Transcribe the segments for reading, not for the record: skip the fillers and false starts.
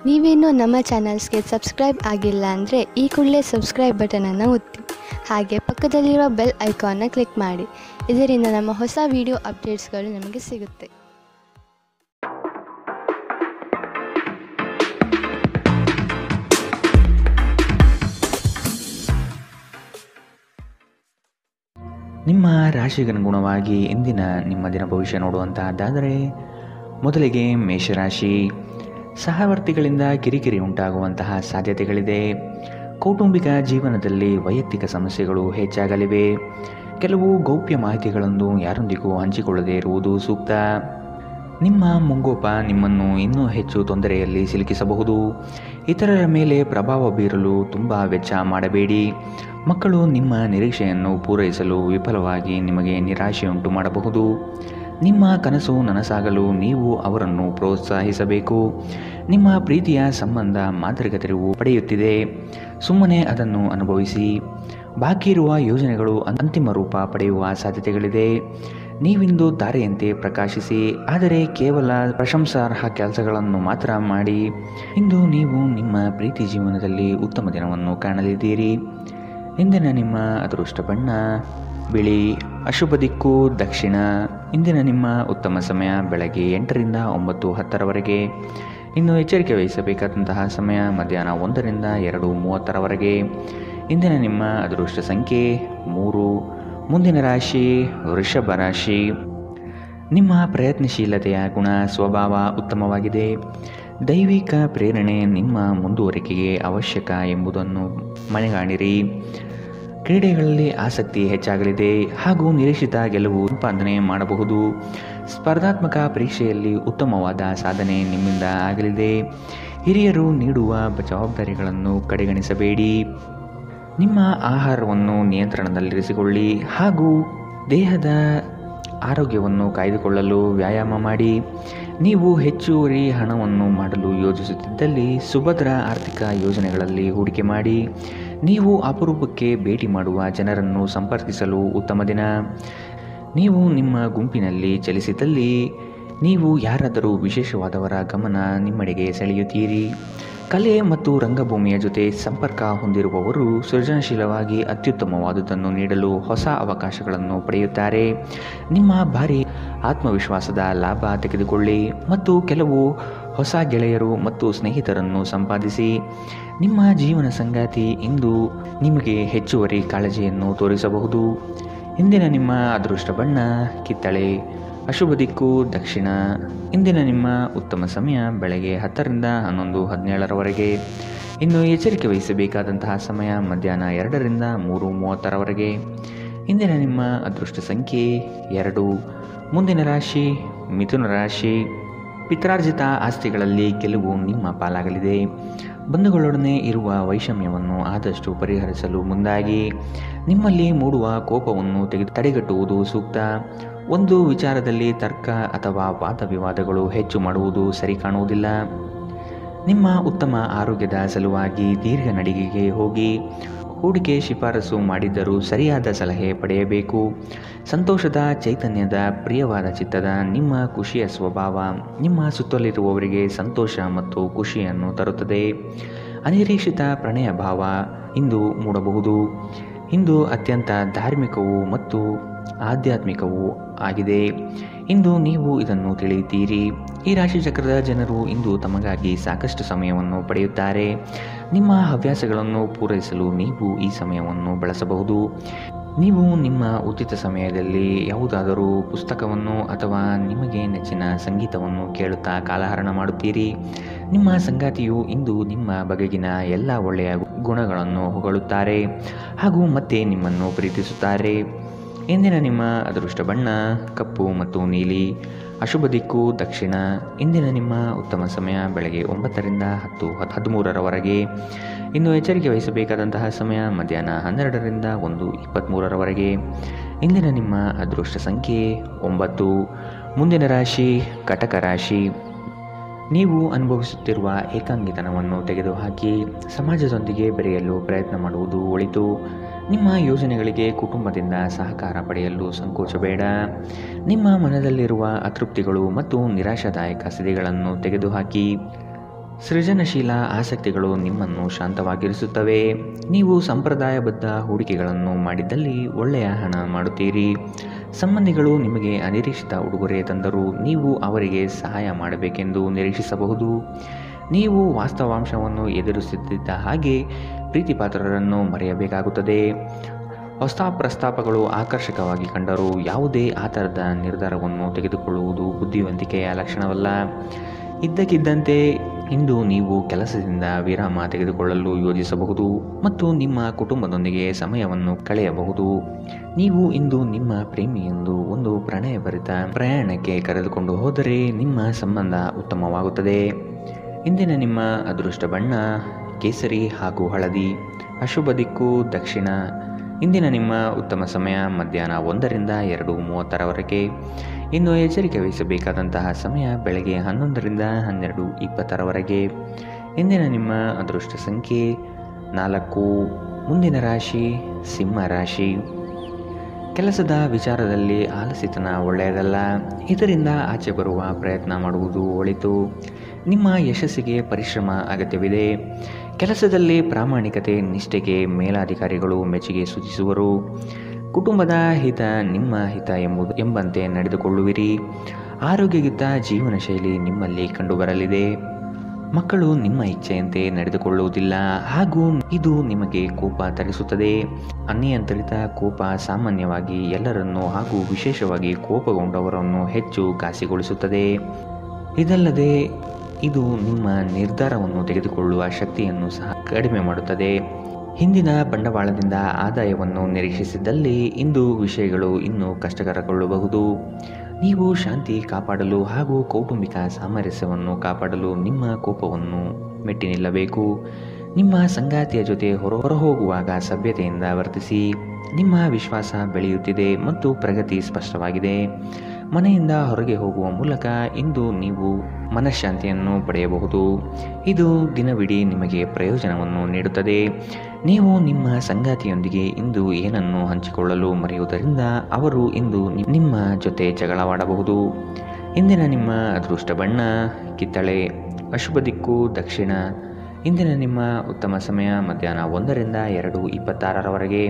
ನೀವೇನೂ ನಮ್ಮ ಚಾನಲ್ಸ್ಗೆ ಸಬ್ಸ್ಕ್ರೈಬ್ ಆಗಿಲ್ಲ ಅಂದರೆ ಈ ಕೂಡಲೇ ಸಬ್ಸ್ಕ್ರೈಬ್ ಬಟನನ್ನು ಒತ್ತಿ. ಹಾಗೆ ಪಕ್ಕದಲ್ಲಿರುವ ಬೆಲ್ ಐಕಾನ್ನ ಕ್ಲಿಕ್ ಮಾಡಿ. ಇದರಿಂದ ನಮ್ಮ ಹೊಸ ವಿಡಿಯೋ ಅಪ್ಡೇಟ್ಸ್ಗಳು ನಿಮಗೆ ಸಿಗುತ್ತೆ. ನಿಮ್ಮ ರಾಶಿಗನುಗುಣವಾಗಿ ಇಂದಿನ ನಿಮ್ಮ ದಿನ ಭವಿಷ್ಯ ನೋಡುವಂತಹದ್ದಾದರೆ, ಮೊದಲಿಗೆ ಮೇಷರಾಶಿ. ಸಹವರ್ತಿಗಳಿಂದ ಕಿರಿಕಿರಿ ಉಂಟಾಗುವಂತಹ ಸಾಧ್ಯತೆಗಳಿದೆ. ಕೌಟುಂಬಿಕ ಜೀವನದಲ್ಲಿ ವೈಯಕ್ತಿಕ ಸಮಸ್ಯೆಗಳು ಹೆಚ್ಚಾಗಲಿವೆ. ಕೆಲವು ಗೌಪ್ಯ ಮಾಹಿತಿಗಳನ್ನು ಯಾರೊಂದಿಗೂ ಹಂಚಿಕೊಳ್ಳದೇ ಇರುವುದು ಸೂಕ್ತ. ನಿಮ್ಮ ಮುಂಗೋಪ ನಿಮ್ಮನ್ನು ಇನ್ನೂ ಹೆಚ್ಚು ತೊಂದರೆಯಲ್ಲಿ ಸಿಲುಕಿಸಬಹುದು. ಇತರರ ಮೇಲೆ ಪ್ರಭಾವ ಬೀರಲು ತುಂಬ ವೆಚ್ಚ ಮಾಡಬೇಡಿ. ಮಕ್ಕಳು ನಿಮ್ಮ ನಿರೀಕ್ಷೆಯನ್ನು ಪೂರೈಸಲು ವಿಫಲವಾಗಿ ನಿಮಗೆ ನಿರಾಶೆಯುಂಟು ಮಾಡಬಹುದು. ನಿಮ್ಮ ಕನಸು ನನಸಾಗಲು ನೀವು ಅವರನ್ನು ಪ್ರೋತ್ಸಾಹಿಸಬೇಕು. ನಿಮ್ಮ ಪ್ರೀತಿಯ ಸಂಬಂಧ ಮಾಂತ್ರಿಕ ತಿರುವು ಪಡೆಯುತ್ತಿದೆ. ಸುಮ್ಮನೆ ಅದನ್ನು ಅನುಭವಿಸಿ. ಬಾಕಿ ಇರುವ ಯೋಜನೆಗಳು ಅಂತಿಮ ರೂಪ ಪಡೆಯುವ ಸಾಧ್ಯತೆಗಳಿದೆ. ನೀವಿಂದು ತಾರೆಯಂತೆ ಪ್ರಕಾಶಿಸಿ, ಆದರೆ ಕೇವಲ ಪ್ರಶಂಸಾರ್ಹ ಕೆಲಸಗಳನ್ನು ಮಾತ್ರ ಮಾಡಿ. ಇಂದು ನೀವು ನಿಮ್ಮ ಪ್ರೀತಿ ಜೀವನದಲ್ಲಿ ಉತ್ತಮ ದಿನವನ್ನು ಕಾಣಲಿದ್ದೀರಿ. ಇಂದಿನ ನಿಮ್ಮ ಅದೃಷ್ಟ ಬಣ್ಣ ಬಿಳಿ. ಅಶುಭ ದಿಕ್ಕು ದಕ್ಷಿಣ. ಇಂದಿನ ನಿಮ್ಮ ಉತ್ತಮ ಸಮಯ ಬೆಳಗ್ಗೆ 8ರಿಂದ 9:10ರವರೆಗೆ. ಇನ್ನು ಎಚ್ಚರಿಕೆ ವಹಿಸಬೇಕಾದಂತಹ ಸಮಯ ಮಧ್ಯಾಹ್ನ 1ರಿಂದ 2:30ರವರೆಗೆ. ಇಂದಿನ ನಿಮ್ಮ ಅದೃಷ್ಟ ಸಂಖ್ಯೆ 3. ಮುಂದಿನ ರಾಶಿ ವೃಷಭ ರಾಶಿ. ನಿಮ್ಮ ಪ್ರಯತ್ನಶೀಲತೆಯ ಗುಣ ಸ್ವಭಾವ ಉತ್ತಮವಾಗಿದೆ. ದೈವಿಕ ಪ್ರೇರಣೆ ನಿಮ್ಮ ಮುಂದುವರಿಕೆಗೆ ಅವಶ್ಯಕ ಎಂಬುದನ್ನು ಮನೆಗಾಣಿರಿ. ಕ್ರೀಡೆಗಳಲ್ಲಿ ಆಸಕ್ತಿ ಹೆಚ್ಚಾಗಲಿದೆ ಹಾಗೂ ನಿರೀಕ್ಷಿತ ಗೆಲುವು ಸಂಪಾದನೆ ಮಾಡಬಹುದು. ಸ್ಪರ್ಧಾತ್ಮಕ ಪರೀಕ್ಷೆಯಲ್ಲಿ ಉತ್ತಮವಾದ ಸಾಧನೆ ನಿಮ್ಮಿಂದ ಆಗಲಿದೆ. ಹಿರಿಯರು ನೀಡುವ ಜವಾಬ್ದಾರಿಗಳನ್ನು ಕಡೆಗಣಿಸಬೇಡಿ. ನಿಮ್ಮ ಆಹಾರವನ್ನು ನಿಯಂತ್ರಣದಲ್ಲಿರಿಸಿಕೊಳ್ಳಿ ಹಾಗೂ ದೇಹದ ಆರೋಗ್ಯವನ್ನು ಕಾಯ್ದುಕೊಳ್ಳಲು ವ್ಯಾಯಾಮ ಮಾಡಿ. ನೀವು ಹೆಚ್ಚುವರಿ ಹಣವನ್ನು ಮಾಡಲು ಯೋಜಿಸುತ್ತಿದ್ದಲ್ಲಿ ಸುಭದ್ರ ಆರ್ಥಿಕ ಯೋಜನೆಗಳಲ್ಲಿ ಹೂಡಿಕೆ ಮಾಡಿ. ನೀವು ಅಪರೂಪಕ್ಕೆ ಭೇಟಿ ಮಾಡುವ ಜನರನ್ನು ಸಂಪರ್ಕಿಸಲು ಉತ್ತಮ ದಿನ. ನೀವು ನಿಮ್ಮ ಗುಂಪಿನಲ್ಲಿ ಚಲಿಸಿದಲ್ಲಿ ನೀವು ಯಾರಾದರೂ ವಿಶೇಷವಾದವರ ಗಮನ ನಿಮ್ಮೆಡೆಗೆ ಸೆಳೆಯುತ್ತೀರಿ. ಕಲೆ ಮತ್ತು ರಂಗಭೂಮಿಯ ಜೊತೆ ಸಂಪರ್ಕ ಹೊಂದಿರುವವರು ಸೃಜನಶೀಲವಾಗಿ ಅತ್ಯುತ್ತಮವಾದುದನ್ನು ನೀಡಲು ಹೊಸ ಅವಕಾಶಗಳನ್ನು ಪಡೆಯುತ್ತಾರೆ. ನಿಮ್ಮ ಭಾರಿ ಆತ್ಮವಿಶ್ವಾಸದ ಲಾಭ ತೆಗೆದುಕೊಳ್ಳಿ ಮತ್ತು ಕೆಲವು ಹೊಸ ಗೆಳೆಯರು ಮತ್ತು ಸ್ನೇಹಿತರನ್ನು ಸಂಪಾದಿಸಿ. ನಿಮ್ಮ ಜೀವನ ಸಂಗಾತಿ ಇಂದು ನಿಮಗೆ ಹೆಚ್ಚುವರಿ ಕಾಳಜಿಯನ್ನು ತೋರಿಸಬಹುದು. ಇಂದಿನ ನಿಮ್ಮ ಅದೃಷ್ಟ ಬಣ್ಣ ಕಿತ್ತಳೆ. ಅಶುಭ ದಿಕ್ಕು ದಕ್ಷಿಣ. ಇಂದಿನ ನಿಮ್ಮ ಉತ್ತಮ ಸಮಯ ಬೆಳಗ್ಗೆ 10ರಿಂದ 11:17ರವರೆಗೆ. ಇನ್ನು ಎಚ್ಚರಿಕೆ ವಹಿಸಬೇಕಾದಂತಹ ಸಮಯ ಮಧ್ಯಾಹ್ನ 2ರಿಂದ 3:30ರವರೆಗೆ. ಇಂದಿನ ನಿಮ್ಮ ಅದೃಷ್ಟ ಸಂಖ್ಯೆ 2. ಮುಂದಿನ ರಾಶಿ ಮಿಥುನ ರಾಶಿ. ಪಿತ್ರಾರ್ಜಿತ ಆಸ್ತಿಗಳಲ್ಲಿ ಗೆಲುವು ನಿಮ್ಮ ಪಾಲಾಗಲಿದೆ. ಬಂಧುಗಳೊಡನೆ ಇರುವ ವೈಷಮ್ಯವನ್ನು ಆದಷ್ಟು ಪರಿಹರಿಸಲು ಮುಂದಾಗಿ. ನಿಮ್ಮಲ್ಲಿ ಮೂಡುವ ಕೋಪವನ್ನು ತಡೆಗಟ್ಟುವುದು ಸೂಕ್ತ. ಒಂದು ವಿಚಾರದಲ್ಲಿ ತರ್ಕ ಅಥವಾ ವಾದ ವಿವಾದಗಳು ಹೆಚ್ಚು ಮಾಡುವುದು ಸರಿ ಕಾಣುವುದಿಲ್ಲ. ನಿಮ್ಮ ಉತ್ತಮ ಆರೋಗ್ಯದ ಸಲುವಾಗಿ ದೀರ್ಘ ನಡಿಗೆಗೆ ಹೋಗಿ. ಹೂಡಿಕೆ ಶಿಫಾರಸು ಮಾಡಿದ್ದರೂ ಸರಿಯಾದ ಸಲಹೆ ಪಡೆಯಬೇಕು. ಸಂತೋಷದ ಚೈತನ್ಯದ ಪ್ರಿಯವಾದ ಚಿತ್ತದ ನಿಮ್ಮ ಖುಷಿಯ ಸ್ವಭಾವ ನಿಮ್ಮ ಸುತ್ತಲಿರುವವರಿಗೆ ಸಂತೋಷ ಮತ್ತು ಖುಷಿಯನ್ನು ತರುತ್ತದೆ. ಅನಿರೀಕ್ಷಿತ ಪ್ರಣಯ ಭಾವ ಇಂದು ಮೂಡಬಹುದು. ಇಂದು ಅತ್ಯಂತ ಧಾರ್ಮಿಕವೂ ಮತ್ತು ಆಧ್ಯಾತ್ಮಿಕವೂ ಆಗಿದೆ. ಇಂದು ನೀವು ಇದನ್ನು ತಿಳಿಯುತ್ತೀರಿ. ಈ ರಾಶಿ ಚಕ್ರದ ಜನರು ಇಂದು ತಮಗಾಗಿ ಸಾಕಷ್ಟು ಸಮಯವನ್ನು ಪಡೆಯುತ್ತಾರೆ. ನಿಮ್ಮ ಹವ್ಯಾಸಗಳನ್ನು ಪೂರೈಸಲು ನೀವು ಈ ಸಮಯವನ್ನು ಬಳಸಬಹುದು. ನೀವು ನಿಮ್ಮ ಉಚಿತ ಸಮಯದಲ್ಲಿ ಯಾವುದಾದರೂ ಪುಸ್ತಕವನ್ನು ಅಥವಾ ನಿಮಗೆ ನೆಚ್ಚಿನ ಸಂಗೀತವನ್ನು ಕೇಳುತ್ತಾ ಕಾಲಹರಣ ಮಾಡುತ್ತೀರಿ. ನಿಮ್ಮ ಸಂಗಾತಿಯು ಇಂದು ನಿಮ್ಮ ಬಗೆಗಿನ ಎಲ್ಲ ಒಳ್ಳೆಯ ಗುಣಗಳನ್ನು ಹೊಗಳುತ್ತಾರೆ ಹಾಗೂ ಮತ್ತೆ ನಿಮ್ಮನ್ನು ಪ್ರೀತಿಸುತ್ತಾರೆ. ಇಂದಿನ ನಿಮ್ಮ ಅದೃಷ್ಟ ಬಣ್ಣ ಕಪ್ಪು ಮತ್ತು ನೀಲಿ. ಅಶುಭ ದಿಕ್ಕು ದಕ್ಷಿಣ. ಇಂದಿನ ನಿಮ್ಮ ಉತ್ತಮ ಸಮಯ ಬೆಳಗ್ಗೆ 9ರಿಂದ 10:13ರವರೆಗೆ. ಇನ್ನು ಎಚ್ಚರಿಕೆ ವಹಿಸಬೇಕಾದಂತಹ ಸಮಯ ಮಧ್ಯಾಹ್ನ 12ರಿಂದ 1:23ರವರೆಗೆ. ಇಂದಿನ ನಿಮ್ಮ ಅದೃಷ್ಟ ಸಂಖ್ಯೆ 9. ಮುಂದಿನ ರಾಶಿ ಕಟಕ ರಾಶಿ. ನೀವು ಅನುಭವಿಸುತ್ತಿರುವ ಏಕಾಂಗಿತನವನ್ನು ತೆಗೆದುಹಾಕಿ ಸಮಾಜದೊಂದಿಗೆ ಬೆರೆಯಲು ಪ್ರಯತ್ನ ಮಾಡುವುದು ಒಳಿತು. ನಿಮ್ಮ ಯೋಜನೆಗಳಿಗೆ ಕುಟುಂಬದಿಂದ ಸಹಕಾರ ಪಡೆಯಲು ಸಂಕೋಚಬೇಡ. ನಿಮ್ಮ ಮನದಲ್ಲಿರುವ ಅತೃಪ್ತಿಗಳು ಮತ್ತು ನಿರಾಶಾದಾಯಕ ಸ್ಥಿತಿಗಳನ್ನು ತೆಗೆದುಹಾಕಿ. ಸೃಜನಶೀಲ ಆಸಕ್ತಿಗಳು ನಿಮ್ಮನ್ನು ಶಾಂತವಾಗಿರಿಸುತ್ತವೆ. ನೀವು ಸಂಪ್ರದಾಯಬದ್ಧ ಹೂಡಿಕೆಗಳನ್ನು ಮಾಡಿದ್ದಲ್ಲಿ ಒಳ್ಳೆಯ ಹಣ ಮಾಡುತ್ತೀರಿ. ಸಂಬಂಧಿಗಳು ನಿಮಗೆ ಅನಿರೀಕ್ಷಿತ ಉಡುಗೊರೆ ತಂದರೂ ನೀವು ಅವರಿಗೆ ಸಹಾಯ ಮಾಡಬೇಕೆಂದು ನಿರೀಕ್ಷಿಸಬಹುದು. ನೀವು ವಾಸ್ತವಾಂಶವನ್ನು ಎದುರಿಸುತ್ತಿದ್ದ ಹಾಗೆ ಪ್ರೀತಿಪಾತ್ರರನ್ನು ಮರೆಯಬೇಕಾಗುತ್ತದೆ. ಹೊಸ ಪ್ರಸ್ತಾಪಗಳು ಆಕರ್ಷಕವಾಗಿ ಕಂಡರೂ ಯಾವುದೇ ಆ ಥರದ ನಿರ್ಧಾರವನ್ನು ತೆಗೆದುಕೊಳ್ಳುವುದು ಬುದ್ಧಿವಂತಿಕೆಯ ಲಕ್ಷಣವಲ್ಲ. ಇದ್ದಕ್ಕಿದ್ದಂತೆ ಇಂದು ನೀವು ಕೆಲಸದಿಂದ ವಿರಾಮ ತೆಗೆದುಕೊಳ್ಳಲು ಯೋಜಿಸಬಹುದು ಮತ್ತು ನಿಮ್ಮ ಕುಟುಂಬದೊಂದಿಗೆ ಸಮಯವನ್ನು ಕಳೆಯಬಹುದು. ನೀವು ಇಂದು ನಿಮ್ಮ ಪ್ರೇಮಿಯೊಂದು ಒಂದು ಪ್ರಣಯಭರಿತ ಪ್ರಯಾಣಕ್ಕೆ ಕರೆದುಕೊಂಡು ಹೋದರೆ ನಿಮ್ಮ ಸಂಬಂಧ ಉತ್ತಮವಾಗುತ್ತದೆ. ಇಂದಿನ ನಿಮ್ಮ ಅದೃಷ್ಟ ಬಣ್ಣ ಕೇಸರಿ ಹಾಗೂ ಹಳದಿ. ಅಶುಭ ದಿಕ್ಕು ದಕ್ಷಿಣ. ಇಂದಿನ ನಿಮ್ಮ ಉತ್ತಮ ಸಮಯ ಮಧ್ಯಾಹ್ನ 1ರಿಂದ 2:30ರವರೆಗೆ. ಇನ್ನು ಎಚ್ಚರಿಕೆ ವಹಿಸಬೇಕಾದಂತಹ ಸಮಯ ಬೆಳಗ್ಗೆ 11ರಿಂದ 12:20ರವರೆಗೆ. ಇಂದಿನ ನಿಮ್ಮ ಅದೃಷ್ಟ ಸಂಖ್ಯೆ 4. ಮುಂದಿನ ರಾಶಿ ಸಿಂಹ ರಾಶಿ. ಕೆಲಸದ ವಿಚಾರದಲ್ಲಿ ಆಲಸ್ಯತನ ಒಳ್ಳೆಯದಲ್ಲ. ಇದರಿಂದ ಆಚೆ ಬರುವ ಪ್ರಯತ್ನ ಮಾಡುವುದು ಒಳಿತು. ನಿಮ್ಮ ಯಶಸ್ಸಿಗೆ ಪರಿಶ್ರಮ ಅಗತ್ಯವಿದೆ. ಕೆಲಸದಲ್ಲಿ ಪ್ರಾಮಾಣಿಕತೆ ನಿಷ್ಠೆಗೆ ಮೇಲಾಧಿಕಾರಿಗಳು ಮೆಚ್ಚುಗೆ ಸೂಚಿಸುವರು. ಕುಟುಂಬದ ಹಿತ ನಿಮ್ಮ ಹಿತ ಎಂಬಂತೆ ನಡೆದುಕೊಳ್ಳುವಿರಿ. ಆರೋಗ್ಯಯುತ ಜೀವನ ಶೈಲಿ ನಿಮ್ಮಲ್ಲಿ ಕಂಡುಬರಲಿದೆ. ಮಕ್ಕಳು ನಿಮ್ಮ ಇಚ್ಛೆಯಂತೆ ನಡೆದುಕೊಳ್ಳುವುದಿಲ್ಲ ಹಾಗೂ ಇದು ನಿಮಗೆ ಕೋಪ ತರಿಸುತ್ತದೆ. ಅನಿಯಂತ್ರಿತ ಕೋಪ ಸಾಮಾನ್ಯವಾಗಿ ಎಲ್ಲರನ್ನೂ ಹಾಗೂ ವಿಶೇಷವಾಗಿ ಕೋಪಗೊಂಡವರನ್ನು ಹೆಚ್ಚು ಘಾಸಿಗೊಳಿಸುತ್ತದೆ. ಇದಲ್ಲದೆ ಇದು ನಿಮ್ಮ ನಿರ್ಧಾರವನ್ನು ತೆಗೆದುಕೊಳ್ಳುವ ಶಕ್ತಿಯನ್ನು ಸಹ ಕಡಿಮೆ ಮಾಡುತ್ತದೆ. ಹಿಂದಿನ ಬಂಡವಾಳದಿಂದ ಆದಾಯವನ್ನು ನಿರೀಕ್ಷಿಸಿದ್ದಲ್ಲಿ ಇಂದು ವಿಷಯಗಳು ಇನ್ನೂ ಕಷ್ಟಕರಗೊಳ್ಳಬಹುದು. ನೀವು ಶಾಂತಿ ಕಾಪಾಡಲು ಹಾಗೂ ಕೌಟುಂಬಿಕ ಸಾಮರಸ್ಯವನ್ನು ಕಾಪಾಡಲು ನಿಮ್ಮ ಕೋಪವನ್ನು ಮೆಟ್ಟಿ ನಿಲ್ಲಬೇಕು. ನಿಮ್ಮ ಸಂಗಾತಿಯ ಜೊತೆ ಹೊರಹೋಗುವಾಗ ಸಭ್ಯತೆಯಿಂದ ವರ್ತಿಸಿ. ನಿಮ್ಮ ವಿಶ್ವಾಸ ಬೆಳೆಯುತ್ತಿದೆ ಮತ್ತು ಪ್ರಗತಿ ಸ್ಪಷ್ಟವಾಗಿದೆ. ಮನೆಯಿಂದ ಹೊರಗೆ ಹೋಗುವ ಮೂಲಕ ಇಂದು ನೀವು ಮನಃಶಾಂತಿಯನ್ನು ಪಡೆಯಬಹುದು. ಇದು ದಿನವಿಡೀ ನಿಮಗೆ ಪ್ರಯೋಜನವನ್ನು ನೀಡುತ್ತದೆ. ನೀವು ನಿಮ್ಮ ಸಂಗಾತಿಯೊಂದಿಗೆ ಇಂದು ಏನನ್ನು ಹಂಚಿಕೊಳ್ಳಲು ಮರೆಯುವುದರಿಂದ ಅವರು ಇಂದು ನಿಮ್ಮ ಜೊತೆ ಜಗಳವಾಡಬಹುದು. ಇಂದಿನ ನಿಮ್ಮ ಅದೃಷ್ಟ ಬಣ್ಣ ಕಿತ್ತಳೆ. ಅಶುಭ ದಿಕ್ಕು ದಕ್ಷಿಣ. ಇಂದಿನ ನಿಮ್ಮ ಉತ್ತಮ ಸಮಯ ಮಧ್ಯಾಹ್ನ 1ರಿಂದ 2:26ರವರೆಗೆ.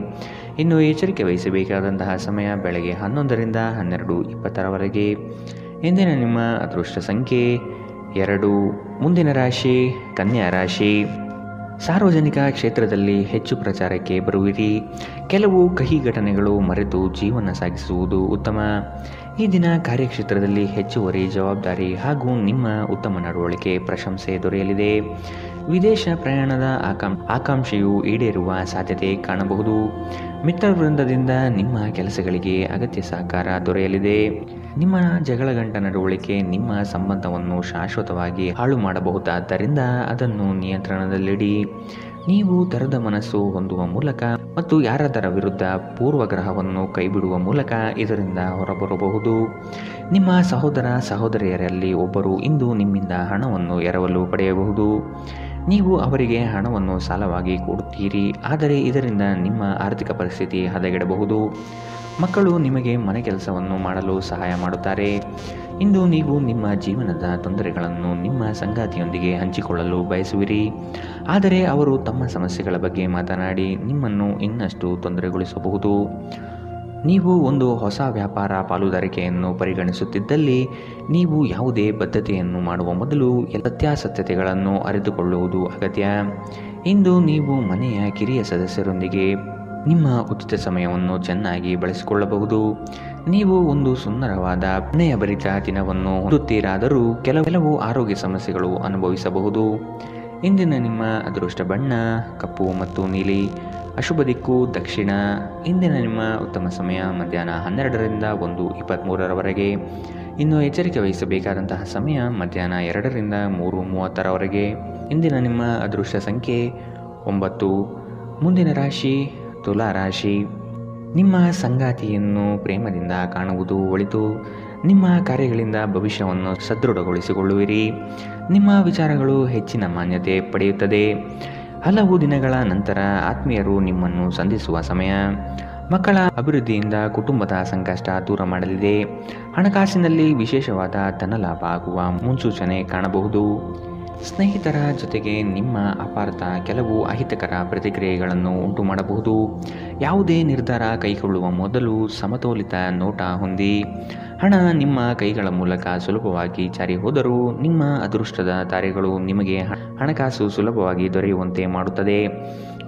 ಇನ್ನು ಎಚ್ಚರಿಕೆ ವಹಿಸಬೇಕಾದಂತಹ ಸಮಯ ಬೆಳಗ್ಗೆ 11ರಿಂದ 12:20ರವರೆಗೆ. ಇಂದಿನ ನಿಮ್ಮ ಅದೃಷ್ಟ ಸಂಖ್ಯೆ 2. ಮುಂದಿನ ರಾಶಿ ಕನ್ಯಾ ರಾಶಿ. ಸಾರ್ವಜನಿಕ ಕ್ಷೇತ್ರದಲ್ಲಿ ಹೆಚ್ಚು ಪ್ರಚಾರಕ್ಕೆ ಬರುವಿರಿ. ಕೆಲವು ಕಹಿ ಘಟನೆಗಳು ಮರೆತು ಜೀವನ ಸಾಗಿಸುವುದು ಉತ್ತಮ. ಈ ದಿನ ಕಾರ್ಯಕ್ಷೇತ್ರದಲ್ಲಿ ಹೆಚ್ಚುವರಿ ಜವಾಬ್ದಾರಿ ಹಾಗೂ ನಿಮ್ಮ ಉತ್ತಮ ನಡವಳಿಕೆ ಪ್ರಶಂಸೆ ದೊರೆಯಲಿದೆ. ವಿದೇಶ ಪ್ರಯಾಣದ ಆಕಾಂಕ್ಷೆಯು ಈಡೇರುವ ಸಾಧ್ಯತೆ ಕಾಣಬಹುದು. ಮಿತ್ರವೃಂದದಿಂದ ನಿಮ್ಮ ಕೆಲಸಗಳಿಗೆ ಅಗತ್ಯ ಸಹಕಾರ ದೊರೆಯಲಿದೆ. ನಿಮ್ಮ ಜಗಳಗಂಟ ನಡವಳಿಕೆ ನಿಮ್ಮ ಸಂಬಂಧವನ್ನು ಶಾಶ್ವತವಾಗಿ ಹಾಳು ಮಾಡಬಹುದಾದ್ದರಿಂದ ಅದನ್ನು ನಿಯಂತ್ರಣದಲ್ಲಿಡಿ. ನೀವು ತೆರೆದ ಮನಸ್ಸು ಹೊಂದುವ ಮೂಲಕ ಮತ್ತು ಯಾರಾದರ ವಿರುದ್ಧ ಪೂರ್ವಗ್ರಹವನ್ನು ಕೈಬಿಡುವ ಮೂಲಕ ಇದರಿಂದ ಹೊರಬರಬಹುದು. ನಿಮ್ಮ ಸಹೋದರ ಸಹೋದರಿಯರಲ್ಲಿ ಒಬ್ಬರು ಇಂದು ನಿಮ್ಮಿಂದ ಹಣವನ್ನು ಎರವಲು ಪಡೆಯಬಹುದು. ನೀವು ಅವರಿಗೆ ಹಣವನ್ನು ಸಾಲವಾಗಿ ಕೊಡುತ್ತೀರಿ, ಆದರೆ ಇದರಿಂದ ನಿಮ್ಮ ಆರ್ಥಿಕ ಪರಿಸ್ಥಿತಿ ಹದಗೆಡಬಹುದು. ಮಕ್ಕಳು ನಿಮಗೆ ಮನೆ ಕೆಲಸವನ್ನು ಮಾಡಲು ಸಹಾಯ ಮಾಡುತ್ತಾರೆ. ಇಂದು ನೀವು ನಿಮ್ಮ ಜೀವನದ ತೊಂದರೆಗಳನ್ನು ನಿಮ್ಮ ಸಂಗಾತಿಯೊಂದಿಗೆ ಹಂಚಿಕೊಳ್ಳಲು ಬಯಸುವಿರಿ, ಆದರೆ ಅವರು ತಮ್ಮ ಸಮಸ್ಯೆಗಳ ಬಗ್ಗೆ ಮಾತನಾಡಿ ನಿಮ್ಮನ್ನು ಇನ್ನಷ್ಟು ತೊಂದರೆಗೊಳಿಸಬಹುದು. ನೀವು ಒಂದು ಹೊಸ ವ್ಯಾಪಾರ ಪಾಲುದಾರಿಕೆಯನ್ನು ಪರಿಗಣಿಸುತ್ತಿದ್ದಲ್ಲಿ ನೀವು ಯಾವುದೇ ಬದ್ಧತೆಯನ್ನು ಮಾಡುವ ಮೊದಲು ಸತ್ಯಾಸತ್ಯತೆಗಳನ್ನು ಅರಿತುಕೊಳ್ಳುವುದು ಅಗತ್ಯ. ಇಂದು ನೀವು ಮನೆಯ ಕಿರಿಯ ಸದಸ್ಯರೊಂದಿಗೆ ನಿಮ್ಮ ಉಚಿತ ಸಮಯವನ್ನು ಚೆನ್ನಾಗಿ ಬಳಸಿಕೊಳ್ಳಬಹುದು. ನೀವು ಒಂದು ಸುಂದರವಾದ ಪ್ರಣಯಭರಿತ ದಿನವನ್ನು ಹೊಂದುತ್ತೀರಾದರೂ ಕೆಲವು ಆರೋಗ್ಯ ಸಮಸ್ಯೆಗಳು ಅನುಭವಿಸಬಹುದು. ಇಂದಿನ ನಿಮ್ಮ ಅದೃಷ್ಟ ಬಣ್ಣ ಕಪ್ಪು ಮತ್ತು ನೀಲಿ. ಅಶುಭ ದಿಕ್ಕು ದಕ್ಷಿಣ. ಇಂದಿನ ನಿಮ್ಮ ಉತ್ತಮ ಸಮಯ ಮಧ್ಯಾಹ್ನ 12ರಿಂದ 1:23ರವರೆಗೆ. ಇನ್ನು ಎಚ್ಚರಿಕೆ ವಹಿಸಬೇಕಾದಂತಹ ಸಮಯ ಮಧ್ಯಾಹ್ನ 2ರಿಂದ 3:30ರವರೆಗೆ. ಇಂದಿನ ನಿಮ್ಮ ಅದೃಷ್ಟ ಸಂಖ್ಯೆ 9. ಮುಂದಿನ ರಾಶಿ ತುಲಾ ರಾಶಿ. ನಿಮ್ಮ ಸಂಗಾತಿಯನ್ನು ಪ್ರೇಮದಿಂದ ಕಾಣುವುದು ಒಳಿತು. ನಿಮ್ಮ ಕಾರ್ಯಗಳಿಂದ ಭವಿಷ್ಯವನ್ನು ಸದೃಢಗೊಳಿಸಿಕೊಳ್ಳುವಿರಿ. ನಿಮ್ಮ ವಿಚಾರಗಳು ಹೆಚ್ಚಿನ ಮಾನ್ಯತೆ ಪಡೆಯುತ್ತದೆ. ಹಲವು ದಿನಗಳ ನಂತರ ಆತ್ಮೀಯರು ನಿಮ್ಮನ್ನು ಸಂಧಿಸುವ ಸಮಯ. ಮಕ್ಕಳ ಅಭಿವೃದ್ಧಿಯಿಂದ ಕುಟುಂಬದ ಸಂಕಷ್ಟ ದೂರ ಮಾಡಲಿದೆ. ಹಣಕಾಸಿನಲ್ಲಿ ವಿಶೇಷವಾದ ಧನಲಾಭ ಆಗುವ ಮುನ್ಸೂಚನೆ ಕಾಣಬಹುದು. ಸ್ನೇಹಿತರ ಜೊತೆಗೆ ನಿಮ್ಮ ಅಪಾರ್ಥ ಕೆಲವು ಅಹಿತಕರ ಪ್ರತಿಕ್ರಿಯೆಗಳನ್ನು ಉಂಟು ಮಾಡಬಹುದು. ಯಾವುದೇ ನಿರ್ಧಾರ ಕೈಗೊಳ್ಳುವ ಮೊದಲು ಸಮತೋಲಿತ ನೋಟ ಹೊಂದಿ. ಹಣ ನಿಮ್ಮ ಕೈಗಳ ಮೂಲಕ ಸುಲಭವಾಗಿ ಜಾರಿ ಹೋದರೂ ನಿಮ್ಮ ಅದೃಷ್ಟದ ತಾರೆಗಳು ನಿಮಗೆ ಹಣಕಾಸು ಸುಲಭವಾಗಿ ದೊರೆಯುವಂತೆ ಮಾಡುತ್ತದೆ.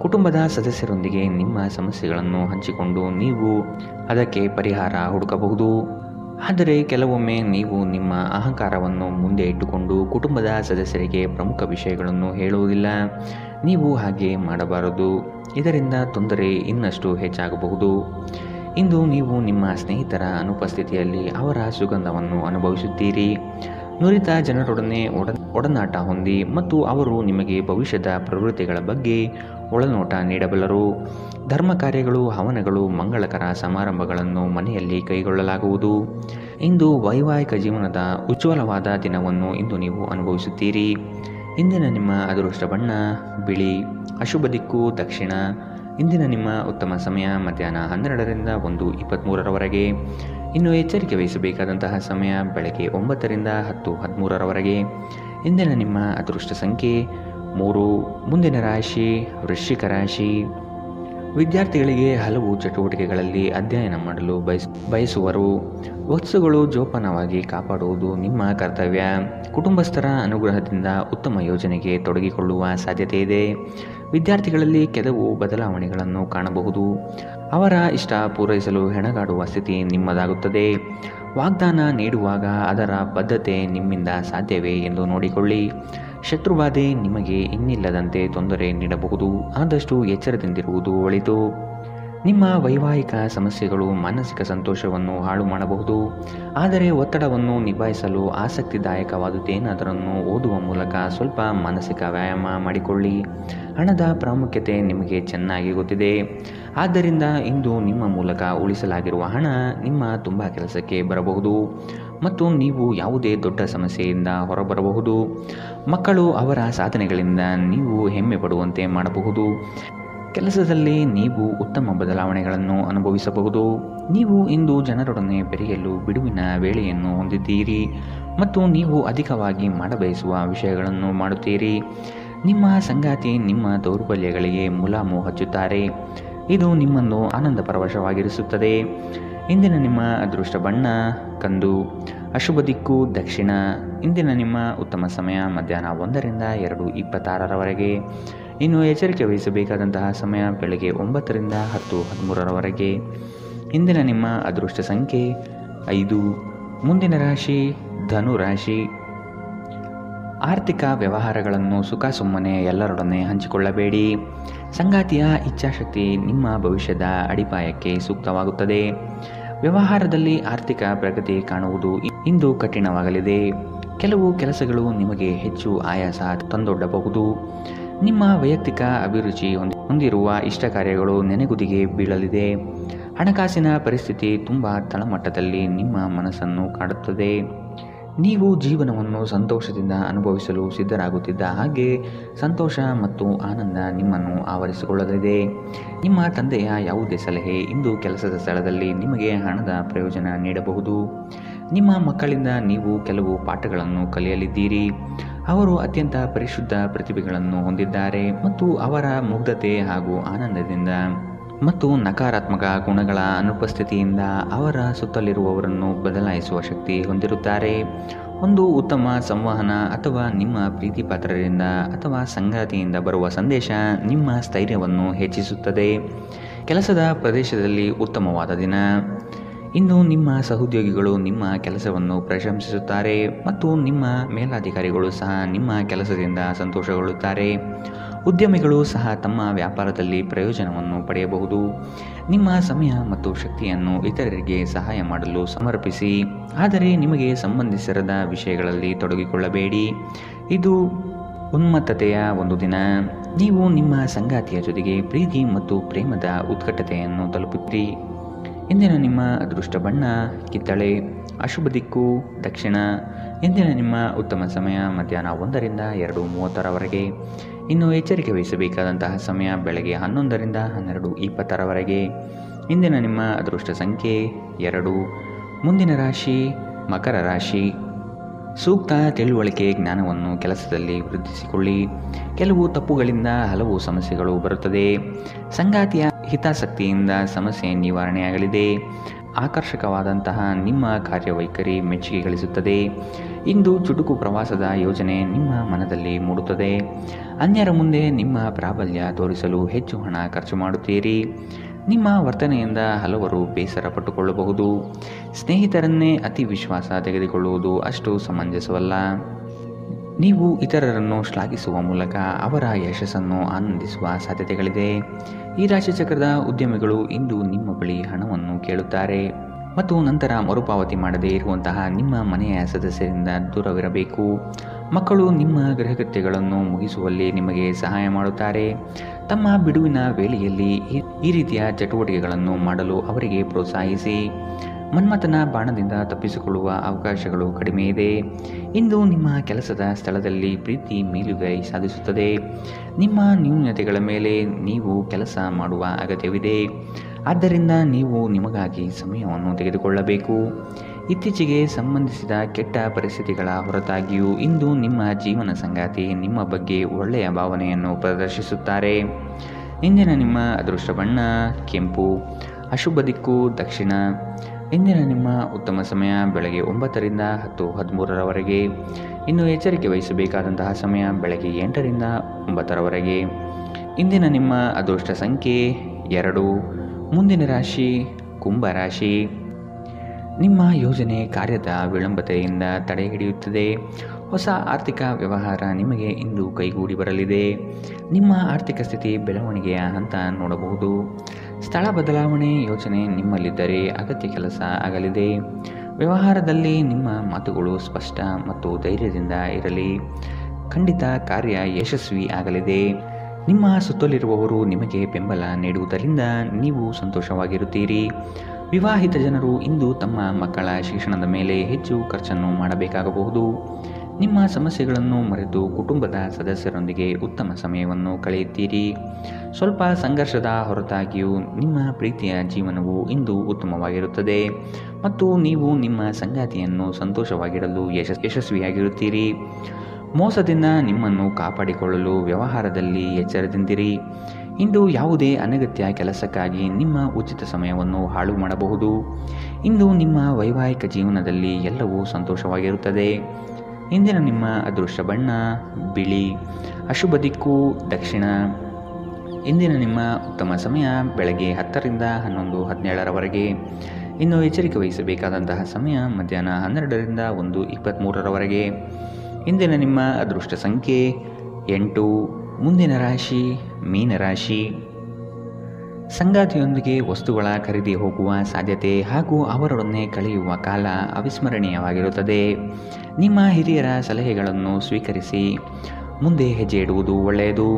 ಕುಟುಂಬದ ಸದಸ್ಯರೊಂದಿಗೆ ನಿಮ್ಮ ಸಮಸ್ಯೆಗಳನ್ನು ಹಂಚಿಕೊಂಡು ನೀವು ಅದಕ್ಕೆ ಪರಿಹಾರ ಹುಡುಕಬಹುದು. ಆದರೆ ಕೆಲವೊಮ್ಮೆ ನೀವು ನಿಮ್ಮ ಅಹಂಕಾರವನ್ನು ಮುಂದೆ ಇಟ್ಟುಕೊಂಡು ಕುಟುಂಬದ ಸದಸ್ಯರಿಗೆ ಪ್ರಮುಖ ವಿಷಯಗಳನ್ನು ಹೇಳುವುದಿಲ್ಲ. ನೀವು ಹಾಗೆ ಮಾಡಬಾರದು. ಇದರಿಂದ ತೊಂದರೆ ಇನ್ನಷ್ಟು ಹೆಚ್ಚಾಗಬಹುದು. ಇಂದು ನೀವು ನಿಮ್ಮ ಸ್ನೇಹಿತರ ಅನುಪಸ್ಥಿತಿಯಲ್ಲಿ ಅವರ ಸುಗಂಧವನ್ನು ಅನುಭವಿಸುತ್ತೀರಿ. ನುರಿತ ಜನರೊಡನೆ ಒಡನಾಟ ಹೊಂದಿ ಮತ್ತು ಅವರು ನಿಮಗೆ ಭವಿಷ್ಯದ ಪ್ರವೃತ್ತಿಗಳ ಬಗ್ಗೆ ಒಳನೋಟ ನೀಡಬಲ್ಲರು. ಧರ್ಮ ಕಾರ್ಯಗಳು, ಹವನಗಳು, ಮಂಗಳಕರ ಸಮಾರಂಭಗಳನ್ನು ಮನೆಯಲ್ಲಿ ಕೈಗೊಳ್ಳಲಾಗುವುದು. ಇಂದು ವೈವಾಹಿಕ ಜೀವನದ ಉಜ್ವಲವಾದ ದಿನವನ್ನು ಇಂದು ನೀವು ಅನುಭವಿಸುತ್ತೀರಿ. ಇಂದಿನ ನಿಮ್ಮ ಅದೃಷ್ಟ ಬಣ್ಣ ಬಿಳಿ, ಅಶುಭ ದಿಕ್ಕು ದಕ್ಷಿಣ. ಇಂದಿನ ನಿಮ್ಮ ಉತ್ತಮ ಸಮಯ ಮಧ್ಯಾಹ್ನ 12ರಿಂದ 1:23ರವರೆಗೆ. ಇನ್ನು ಎಚ್ಚರಿಕೆ ವಹಿಸಬೇಕಾದಂತಹ ಸಮಯ ಬೆಳಗ್ಗೆ 9ರಿಂದ 10:13ರವರೆಗೆ. ಇಂದಿನ ನಿಮ್ಮ ಅದೃಷ್ಟ ಸಂಖ್ಯೆ 3. ಮುಂದಿನ ರಾಶಿ ವೃಶ್ಚಿಕ ರಾಶಿ. ವಿದ್ಯಾರ್ಥಿಗಳಿಗೆ ಹಲವು ಚಟುವಟಿಕೆಗಳಲ್ಲಿ ಅಧ್ಯಯನ ಮಾಡಲು ಬಯಸುವರು. ವಸ್ತುಗಳು ಜೋಪಾನವಾಗಿ ಕಾಪಾಡುವುದು ನಿಮ್ಮ ಕರ್ತವ್ಯ. ಕುಟುಂಬಸ್ಥರ ಅನುಗ್ರಹದಿಂದ ಉತ್ತಮ ಯೋಜನೆಗೆ ತೊಡಗಿಕೊಳ್ಳುವ ಸಾಧ್ಯತೆ ಇದೆ. ವಿದ್ಯಾರ್ಥಿಗಳಲ್ಲಿ ಕೆಲವು ಬದಲಾವಣೆಗಳನ್ನು ಕಾಣಬಹುದು. ಅವರ ಇಷ್ಟ ಪೂರೈಸಲು ಹೆಣಗಾಡುವ ಸ್ಥಿತಿ ನಿಮ್ಮದಾಗುತ್ತದೆ. ವಾಗ್ದಾನ ನೀಡುವಾಗ ಅದರ ಬದ್ಧತೆ ನಿಮ್ಮಿಂದ ಸಾಧ್ಯವೇ ಎಂದು ನೋಡಿಕೊಳ್ಳಿ. ಶತ್ರುಬಾಧೆ ನಿಮಗೆ ಇನ್ನಿಲ್ಲದಂತೆ ತೊಂದರೆ ನೀಡಬಹುದು. ಆದಷ್ಟು ಎಚ್ಚರದಿಂದಿರುವುದು ಒಳಿತು. ನಿಮ್ಮ ವೈವಾಹಿಕ ಸಮಸ್ಯೆಗಳು ಮಾನಸಿಕ ಸಂತೋಷವನ್ನು ಹಾಳು ಮಾಡಬಹುದು. ಆದರೆ ಒತ್ತಡವನ್ನು ನಿಭಾಯಿಸಲು ಆಸಕ್ತಿದಾಯಕವಾದುದೇನಾದರನ್ನು ಓದುವ ಮೂಲಕ ಸ್ವಲ್ಪ ಮಾನಸಿಕ ವ್ಯಾಯಾಮ ಮಾಡಿಕೊಳ್ಳಿ. ಹಣದ ಪ್ರಾಮುಖ್ಯತೆ ನಿಮಗೆ ಚೆನ್ನಾಗಿ ಗೊತ್ತಿದೆ. ಆದ್ದರಿಂದ ಇಂದು ನಿಮ್ಮ ಮೂಲಕ ಉಳಿಸಲಾಗಿರುವ ಹಣ ನಿಮ್ಮ ತುಂಬ ಕೆಲಸಕ್ಕೆ ಬರಬಹುದು ಮತ್ತು ನೀವು ಯಾವುದೇ ದೊಡ್ಡ ಸಮಸ್ಯೆಯಿಂದ ಹೊರಬರಬಹುದು. ಮಕ್ಕಳು ಅವರ ಸಾಧನೆಗಳಿಂದ ನೀವು ಹೆಮ್ಮೆ ಪಡುವಂತೆ ಮಾಡಬಹುದು. ಕೆಲಸದಲ್ಲಿ ನೀವು ಉತ್ತಮ ಬದಲಾವಣೆಗಳನ್ನು ಅನುಭವಿಸಬಹುದು. ನೀವು ಇಂದು ಜನರೊಡನೆ ಬೆರೆಯಲು ಬಿಡುವಿನ ವೇಳೆಯನ್ನು ಹೊಂದಿದ್ದೀರಿ ಮತ್ತು ನೀವು ಅಧಿಕವಾಗಿ ಮಾಡಬಯಸುವ ವಿಷಯಗಳನ್ನು ಮಾಡುತ್ತೀರಿ. ನಿಮ್ಮ ಸಂಗಾತಿ ನಿಮ್ಮ ದೌರ್ಬಲ್ಯಗಳಿಗೆ ಮುಲಾಮು ಹಚ್ಚುತ್ತಾರೆ. ಇದು ನಿಮ್ಮನ್ನು ಆನಂದ ಪರವಶವಾಗಿರಿಸುತ್ತದೆ. ಇಂದಿನ ನಿಮ್ಮ ಅದೃಷ್ಟ ಬಣ್ಣ ಕಂದು, ಅಶುಭ ದಿಕ್ಕು ದಕ್ಷಿಣ. ಇಂದಿನ ನಿಮ್ಮ ಉತ್ತಮ ಸಮಯ ಮಧ್ಯಾಹ್ನ 1ರಿಂದ 2:26ರವರೆಗೆ. ಇನ್ನು ಎಚ್ಚರಿಕೆ ವಹಿಸಬೇಕಾದಂತಹ ಸಮಯ ಬೆಳಗ್ಗೆ 9ರಿಂದ 10:13ರವರೆಗೆ. ಇಂದಿನ ನಿಮ್ಮ ಅದೃಷ್ಟ ಸಂಖ್ಯೆ 5. ಮುಂದಿನ ರಾಶಿ ಧನು ರಾಶಿ. ಆರ್ಥಿಕ ವ್ಯವಹಾರಗಳನ್ನು ಸುಖ ಸುಮ್ಮನೆ ಎಲ್ಲರೊಡನೆ ಹಂಚಿಕೊಳ್ಳಬೇಡಿ. ಸಂಗಾತಿಯ ಇಚ್ಛಾಶಕ್ತಿ ನಿಮ್ಮ ಭವಿಷ್ಯದ ಅಡಿಪಾಯಕ್ಕೆ ಸೂಕ್ತವಾಗುತ್ತದೆ. ವ್ಯವಹಾರದಲ್ಲಿ ಆರ್ಥಿಕ ಪ್ರಗತಿ ಕಾಣುವುದು ಇಂದು ಕಠಿಣವಾಗಲಿದೆ. ಕೆಲವು ಕೆಲಸಗಳು ನಿಮಗೆ ಹೆಚ್ಚು ಆಯಾಸ ತಂದೊಡ್ಡಬಹುದು. ನಿಮ್ಮ ವೈಯಕ್ತಿಕ ಅಭಿರುಚಿ ಹೊಂದಿರುವ ಇಷ್ಟ ಕಾರ್ಯಗಳು ನೆನೆಗುದಿಗೆ ಬೀಳಲಿದೆ. ಹಣಕಾಸಿನ ಪರಿಸ್ಥಿತಿ ತುಂಬ ತಳಮಟ್ಟದಲ್ಲಿ ನಿಮ್ಮ ಮನಸ್ಸನ್ನು ಕಾಡುತ್ತದೆ. ನೀವು ಜೀವನವನ್ನು ಸಂತೋಷದಿಂದ ಅನುಭವಿಸಲು ಸಿದ್ಧರಾಗುತ್ತಿದ್ದ ಹಾಗೆ ಸಂತೋಷ ಮತ್ತು ಆನಂದ ನಿಮ್ಮನ್ನು ಆವರಿಸಿಕೊಳ್ಳಲಿದೆ. ನಿಮ್ಮ ತಂದೆಯ ಯಾವುದೇ ಸಲಹೆ ಇಂದು ಕೆಲಸದ ಸ್ಥಳದಲ್ಲಿ ನಿಮಗೆ ಹಣದ ಪ್ರಯೋಜನ ನೀಡಬಹುದು. ನಿಮ್ಮ ಮಕ್ಕಳಿಂದ ನೀವು ಕೆಲವು ಪಾಠಗಳನ್ನು ಕಲಿಯಲಿದ್ದೀರಿ. ಅವರು ಅತ್ಯಂತ ಪರಿಶುದ್ಧ ಪ್ರತಿಭೆಗಳನ್ನು ಹೊಂದಿದ್ದಾರೆ ಮತ್ತು ಅವರ ಮುಗ್ಧತೆ ಹಾಗೂ ಆನಂದದಿಂದ ಮತ್ತು ನಕಾರಾತ್ಮಕ ಗುಣಗಳ ಅನುಪಸ್ಥಿತಿಯಿಂದ ಅವರ ಸುತ್ತಲಿರುವವರನ್ನು ಬದಲಾಯಿಸುವ ಶಕ್ತಿ ಹೊಂದಿರುತ್ತಾರೆ. ಒಂದು ಉತ್ತಮ ಸಂವಹನ ಅಥವಾ ನಿಮ್ಮ ಪ್ರೀತಿಪಾತ್ರರಿಂದ ಅಥವಾ ಸಂಗಾತಿಯಿಂದ ಬರುವ ಸಂದೇಶ ನಿಮ್ಮ ಸ್ಥೈರ್ಯವನ್ನು ಹೆಚ್ಚಿಸುತ್ತದೆ. ಕೆಲಸದ ಪ್ರದೇಶದಲ್ಲಿ ಉತ್ತಮವಾದ ದಿನ. ಇಂದು ನಿಮ್ಮ ಸಹೋದ್ಯೋಗಿಗಳು ನಿಮ್ಮ ಕೆಲಸವನ್ನು ಪ್ರಶಂಸಿಸುತ್ತಾರೆ ಮತ್ತು ನಿಮ್ಮ ಮೇಲಾಧಿಕಾರಿಗಳು ಸಹ ನಿಮ್ಮ ಕೆಲಸದಿಂದ ಸಂತೋಷಗೊಳ್ಳುತ್ತಾರೆ. ಉದ್ಯಮಿಗಳು ಸಹ ತಮ್ಮ ವ್ಯಾಪಾರದಲ್ಲಿ ಪ್ರಯೋಜನವನ್ನು ಪಡೆಯಬಹುದು. ನಿಮ್ಮ ಸಮಯ ಮತ್ತು ಶಕ್ತಿಯನ್ನು ಇತರರಿಗೆ ಸಹಾಯ ಮಾಡಲು ಸಮರ್ಪಿಸಿ, ಆದರೆ ನಿಮಗೆ ಸಂಬಂಧಿಸಿರದ ವಿಷಯಗಳಲ್ಲಿ ತೊಡಗಿಕೊಳ್ಳಬೇಡಿ. ಇದು ಉನ್ಮತ್ತತೆಯ ಒಂದು ದಿನ. ನೀವು ನಿಮ್ಮ ಸಂಗಾತಿಯ ಜೊತೆಗೆ ಪ್ರೀತಿ ಮತ್ತು ಪ್ರೇಮದ ಉತ್ಕಟತೆಯನ್ನು ತಲುಪುತ್ತೀರಿ. ಇಂದಿನ ನಿಮ್ಮ ಅದೃಷ್ಟ ಬಣ್ಣ ಕಿತ್ತಳೆ, ಅಶುಭ ದಿಕ್ಕು ದಕ್ಷಿಣ. ಇಂದಿನ ನಿಮ್ಮ ಉತ್ತಮ ಸಮಯ ಮಧ್ಯಾಹ್ನ 1ರಿಂದ 2:30ರವರೆಗೆ. ಇನ್ನು ಎಚ್ಚರಿಕೆ ವಹಿಸಬೇಕಾದಂತಹ ಸಮಯ ಬೆಳಗ್ಗೆ 11ರಿಂದ 12:20ರವರೆಗೆ. ಇಂದಿನ ನಿಮ್ಮ ಅದೃಷ್ಟ ಸಂಖ್ಯೆ 2. ಮುಂದಿನ ರಾಶಿ ಮಕರ ರಾಶಿ. ಸೂಕ್ತ ತಿಳುವಳಿಕೆ ಜ್ಞಾನವನ್ನು ಕೆಲಸದಲ್ಲಿ ವೃದ್ಧಿಸಿಕೊಳ್ಳಿ. ಕೆಲವು ತಪ್ಪುಗಳಿಂದ ಹಲವು ಸಮಸ್ಯೆಗಳು ಬರುತ್ತದೆ. ಸಂಗಾತಿಯ ಹಿತಾಸಕ್ತಿಯಿಂದ ಸಮಸ್ಯೆ ನಿವಾರಣೆಯಾಗಲಿದೆ. ಆಕರ್ಷಕವಾದಂತಹ ನಿಮ್ಮ ಕಾರ್ಯವೈಖರಿ ಮೆಚ್ಚುಗೆ ಗಳಿಸುತ್ತದೆ. ಇಂದು ಚುಟುಕು ಪ್ರವಾಸದ ಯೋಜನೆ ನಿಮ್ಮ ಮನದಲ್ಲಿ ಮೂಡುತ್ತದೆ. ಅನ್ಯರ ಮುಂದೆ ನಿಮ್ಮ ಪ್ರಾಬಲ್ಯ ತೋರಿಸಲು ಹೆಚ್ಚು ಹಣ ಖರ್ಚು ಮಾಡುತ್ತೀರಿ. ನಿಮ್ಮ ವರ್ತನೆಯಿಂದ ಹಲವರು ಬೇಸರ ಪಟ್ಟುಕೊಳ್ಳಬಹುದು. ಸ್ನೇಹಿತರನ್ನೇ ಅತಿ ವಿಶ್ವಾಸ ತೆಗೆದುಕೊಳ್ಳುವುದು ಅಷ್ಟು ಸಮಂಜಸವಲ್ಲ. ನೀವು ಇತರರನ್ನು ಶ್ಲಾಘಿಸುವ ಮೂಲಕ ಅವರ ಯಶಸ್ಸನ್ನು ಆನಂದಿಸುವ ಸಾಧ್ಯತೆಗಳಿದೆ. ಈ ರಾಶಿಚಕ್ರದ ಉದ್ಯಮಿಗಳು ಇಂದು ನಿಮ್ಮ ಬಳಿ ಹಣವನ್ನು ಕೇಳುತ್ತಾರೆ ಮತ್ತು ನಂತರ ಮರುಪಾವತಿ ಮಾಡದೇ ಇರುವಂತಹ ನಿಮ್ಮ ಮನೆಯ ಸದಸ್ಯರಿಂದ ದೂರವಿರಬೇಕು. ಮಕ್ಕಳು ನಿಮ್ಮ ಗೃಹಕೃತ್ಯಗಳನ್ನು ಮುಗಿಸುವಲ್ಲಿ ನಿಮಗೆ ಸಹಾಯ ಮಾಡುತ್ತಾರೆ. ತಮ್ಮ ಬಿಡುವಿನ ವೇಳೆಯಲ್ಲಿ ಈ ರೀತಿಯ ಚಟುವಟಿಕೆಗಳನ್ನು ಮಾಡಲು ಅವರಿಗೆ ಪ್ರೋತ್ಸಾಹಿಸಿ. ಮನ್ಮಥನ ಬಾಣದಿಂದ ತಪ್ಪಿಸಿಕೊಳ್ಳುವ ಅವಕಾಶಗಳು ಕಡಿಮೆ ಇದೆ. ಇಂದು ನಿಮ್ಮ ಕೆಲಸದ ಸ್ಥಳದಲ್ಲಿ ಪ್ರೀತಿ ಮೇಲುಗೈ ಸಾಧಿಸುತ್ತದೆ. ನಿಮ್ಮ ನ್ಯೂನತೆಗಳ ಮೇಲೆ ನೀವು ಕೆಲಸ ಮಾಡುವ ಅಗತ್ಯವಿದೆ. ಆದ್ದರಿಂದ ನೀವು ನಿಮಗಾಗಿ ಸಮಯವನ್ನು ತೆಗೆದುಕೊಳ್ಳಬೇಕು. ಇತ್ತೀಚೆಗೆ ಸಂಬಂಧಿಸಿದ ಕೆಟ್ಟ ಪರಿಸ್ಥಿತಿಗಳ ಹೊರತಾಗಿಯೂ ಇಂದು ನಿಮ್ಮ ಜೀವನ ಸಂಗಾತಿ ನಿಮ್ಮ ಬಗ್ಗೆ ಒಳ್ಳೆಯ ಭಾವನೆಯನ್ನು ಪ್ರದರ್ಶಿಸುತ್ತಾರೆ. ಇಂದಿನ ನಿಮ್ಮ ಅದೃಷ್ಟ ಬಣ್ಣ ಕೆಂಪು, ಅಶುಭ ದಿಕ್ಕು ದಕ್ಷಿಣ. ಇಂದಿನ ನಿಮ್ಮ ಉತ್ತಮ ಸಮಯ ಬೆಳಗ್ಗೆ 9ರಿಂದ 10:13ರವರೆಗೆ. ಇನ್ನು ಎಚ್ಚರಿಕೆ ವಹಿಸಬೇಕಾದಂತಹ ಸಮಯ ಬೆಳಗ್ಗೆ 8ರಿಂದ 9ರವರೆಗೆ. ಇಂದಿನ ನಿಮ್ಮ ಅದೃಷ್ಟ ಸಂಖ್ಯೆ 2. ಮುಂದಿನ ರಾಶಿ ಕುಂಭ ರಾಶಿ. ನಿಮ್ಮ ಯೋಜನೆ ಕಾರ್ಯದ ವಿಳಂಬತೆಯಿಂದ ತಡೆ ಹಿಡಿಯುತ್ತದೆ. ಹೊಸ ಆರ್ಥಿಕ ವ್ಯವಹಾರ ನಿಮಗೆ ಇಂದು ಕೈಗೂಡಿ ಬರಲಿದೆ. ನಿಮ್ಮ ಆರ್ಥಿಕ ಸ್ಥಿತಿ ಬೆಳವಣಿಗೆಯ ಹಂತ ನೋಡಬಹುದು. ಸ್ಥಳ ಬದಲಾವಣೆ ಯೋಜನೆ ನಿಮ್ಮಲ್ಲಿದ್ದರೆ ಅಗತ್ಯ ಕೆಲಸ ಆಗಲಿದೆ. ವ್ಯವಹಾರದಲ್ಲಿ ನಿಮ್ಮ ಮಾತುಗಳು ಸ್ಪಷ್ಟ ಮತ್ತು ಧೈರ್ಯದಿಂದ ಇರಲಿ. ಖಂಡಿತ ಕಾರ್ಯ ಯಶಸ್ವಿ ಆಗಲಿದೆ. ನಿಮ್ಮ ಸುತ್ತಲಿರುವವರು ನಿಮಗೆ ಬೆಂಬಲ ನೀಡುವುದರಿಂದ ನೀವು ಸಂತೋಷವಾಗಿರುತ್ತೀರಿ. ವಿವಾಹಿತ ಜನರು ಇಂದು ತಮ್ಮ ಮಕ್ಕಳ ಶಿಕ್ಷಣದ ಮೇಲೆ ಹೆಚ್ಚು ಖರ್ಚನ್ನು ಮಾಡಬೇಕಾಗಬಹುದು. ನಿಮ್ಮ ಸಮಸ್ಯೆಗಳನ್ನು ಮರೆತು ಕುಟುಂಬದ ಸದಸ್ಯರೊಂದಿಗೆ ಉತ್ತಮ ಸಮಯವನ್ನು ಕಳೆಯುತ್ತೀರಿ. ಸ್ವಲ್ಪ ಸಂಘರ್ಷದ ಹೊರತಾಗಿಯೂ ನಿಮ್ಮ ಪ್ರೀತಿಯ ಜೀವನವು ಇಂದು ಉತ್ತಮವಾಗಿರುತ್ತದೆ ಮತ್ತು ನೀವು ನಿಮ್ಮ ಸಂಗಾತಿಯನ್ನು ಸಂತೋಷವಾಗಿಡಲು ಯಶಸ್ವಿಯಾಗಿರುತ್ತೀರಿ. ಮೋಸದಿಂದ ನಿಮ್ಮನ್ನು ಕಾಪಾಡಿಕೊಳ್ಳಲು ವ್ಯವಹಾರದಲ್ಲಿ ಎಚ್ಚರದಿಂದಿರಿ. ಇಂದು ಯಾವುದೇ ಅನಗತ್ಯ ಕೆಲಸಕ್ಕಾಗಿ ನಿಮ್ಮ ಉಚಿತ ಸಮಯವನ್ನು ಹಾಳು ಮಾಡಬಹುದು. ಇಂದು ನಿಮ್ಮ ವೈವಾಹಿಕ ಜೀವನದಲ್ಲಿ ಎಲ್ಲವೂ ಸಂತೋಷವಾಗಿರುತ್ತದೆ. ಇಂದಿನ ನಿಮ್ಮ ಅದೃಷ್ಟ ಬಣ್ಣ ಬಿಳಿ, ಅಶುಭ ದಿಕ್ಕು ದಕ್ಷಿಣ. ಇಂದಿನ ನಿಮ್ಮ ಉತ್ತಮ ಸಮಯ ಬೆಳಗ್ಗೆ 10ರಿಂದ 11:17ರವರೆಗೆ. ಇನ್ನು ಎಚ್ಚರಿಕೆ ವಹಿಸಬೇಕಾದಂತಹ ಸಮಯ ಮಧ್ಯಾಹ್ನ 12ರಿಂದ 1:23ರವರೆಗೆ. ಇಂದಿನ ನಿಮ್ಮ ಅದೃಷ್ಟ ಸಂಖ್ಯೆ 8. ಮುಂದಿನ ರಾಶಿ ಮೀನರಾಶಿ. ಸಂಗಾತಿಯೊಂದಿಗೆ ವಸ್ತುಗಳ ಖರೀದಿ ಹೋಗುವ ಸಾಧ್ಯತೆ ಹಾಗೂ ಅವರೊಡನೆ ಕಳೆಯುವ ಕಾಲ ಅವಿಸ್ಮರಣೀಯವಾಗಿರುತ್ತದೆ. ನಿಮ್ಮ ಹಿರಿಯರ ಸಲಹೆಗಳನ್ನು ಸ್ವೀಕರಿಸಿ ಮುಂದೆ ಹೆಜ್ಜೆ ಇಡುವುದು ಒಳ್ಳೆಯದು.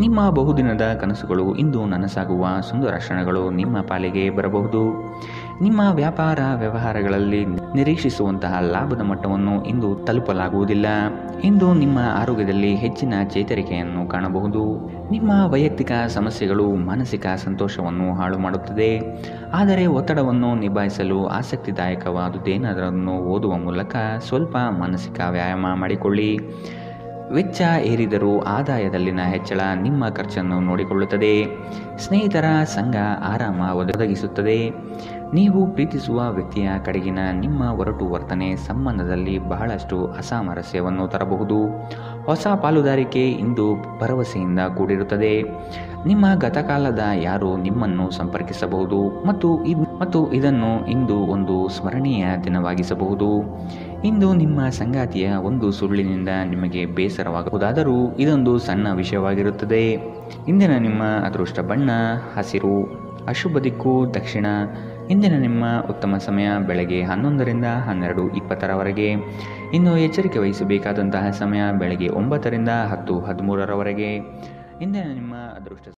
ನಿಮ್ಮ ಬಹುದಿನದ ಕನಸುಗಳು ಇಂದು ನನಸಾಗುವ ಸುಂದರ ಕ್ಷಣಗಳು ನಿಮ್ಮ ಪಾಲಿಗೆ ಬರಬಹುದು. ನಿಮ್ಮ ವ್ಯಾಪಾರ ವ್ಯವಹಾರಗಳಲ್ಲಿ ನಿರೀಕ್ಷಿಸುವಂತಹ ಲಾಭದ ಮಟ್ಟವನ್ನು ಇಂದು ತಲುಪಲಾಗುವುದಿಲ್ಲ. ಇಂದು ನಿಮ್ಮ ಆರೋಗ್ಯದಲ್ಲಿ ಹೆಚ್ಚಿನ ಚೇತರಿಕೆಯನ್ನು ಕಾಣಬಹುದು. ನಿಮ್ಮ ವೈಯಕ್ತಿಕ ಸಮಸ್ಯೆಗಳು ಮಾನಸಿಕ ಸಂತೋಷವನ್ನು ಹಾಳು ಮಾಡುತ್ತದೆ. ಆದರೆ ಒತ್ತಡವನ್ನು ನಿಭಾಯಿಸಲು ಆಸಕ್ತಿದಾಯಕವಾದುದೇನಾದರನ್ನು ಓದುವ ಮೂಲಕ ಸ್ವಲ್ಪ ಮಾನಸಿಕ ವ್ಯಾಯಾಮ ಮಾಡಿಕೊಳ್ಳಿ. ವೆಚ್ಚ ಏರಿದರೂ ಆದಾಯದಲ್ಲಿನ ಹೆಚ್ಚಳ ನಿಮ್ಮ ಖರ್ಚನ್ನು ನೋಡಿಕೊಳ್ಳುತ್ತದೆ. ಸ್ನೇಹಿತರ ಸಂಘ ಆರಾಮ ಒದಗಿಸುತ್ತದೆ. ನೀವು ಪ್ರೀತಿಸುವ ವ್ಯಕ್ತಿಯ ಕಡೆಗಿನ ನಿಮ್ಮ ಒರಟು ವರ್ತನೆ ಸಂಬಂಧದಲ್ಲಿ ಬಹಳಷ್ಟು ಅಸಾಮರಸ್ಯವನ್ನು ತರಬಹುದು. ಹೊಸ ಪಾಲುದಾರಿಕೆ ಇಂದು ಭರವಸೆಯಿಂದ ಕೂಡಿರುತ್ತದೆ. ನಿಮ್ಮ ಗತಕಾಲದ ಯಾರು ನಿಮ್ಮನ್ನು ಸಂಪರ್ಕಿಸಬಹುದು ಮತ್ತು ಇದನ್ನು ಇಂದು ಒಂದು ಸ್ಮರಣೀಯ ದಿನವಾಗಿಸಬಹುದು. ಇಂದು ನಿಮ್ಮ ಸಂಗಾತಿಯ ಒಂದು ಸುಳ್ಳಿನಿಂದ ನಿಮಗೆ ಬೇಸರವಾಗಬಹುದಾದರೂ ಇದೊಂದು ಸಣ್ಣ ವಿಷಯವಾಗಿರುತ್ತದೆ. ಇಂದಿನ ನಿಮ್ಮ ಅದೃಷ್ಟ ಬಣ್ಣ ಹಸಿರು, ಅಶುಭ ದಿಕ್ಕು ದಕ್ಷಿಣ. ಇಂದಿನ ನಿಮ್ಮ ಉತ್ತಮ ಸಮಯ ಬೆಳಗ್ಗೆ 11ರಿಂದ 12:20ರವರೆಗೆ. ಇನ್ನು ಎಚ್ಚರಿಕೆ ವಹಿಸಬೇಕಾದಂತಹ ಸಮಯ ಬೆಳಗ್ಗೆ 9ರಿಂದ 10:13ರವರೆಗೆ. ಇಂದಿನ ನಿಮ್ಮ ಅದೃಷ್ಟ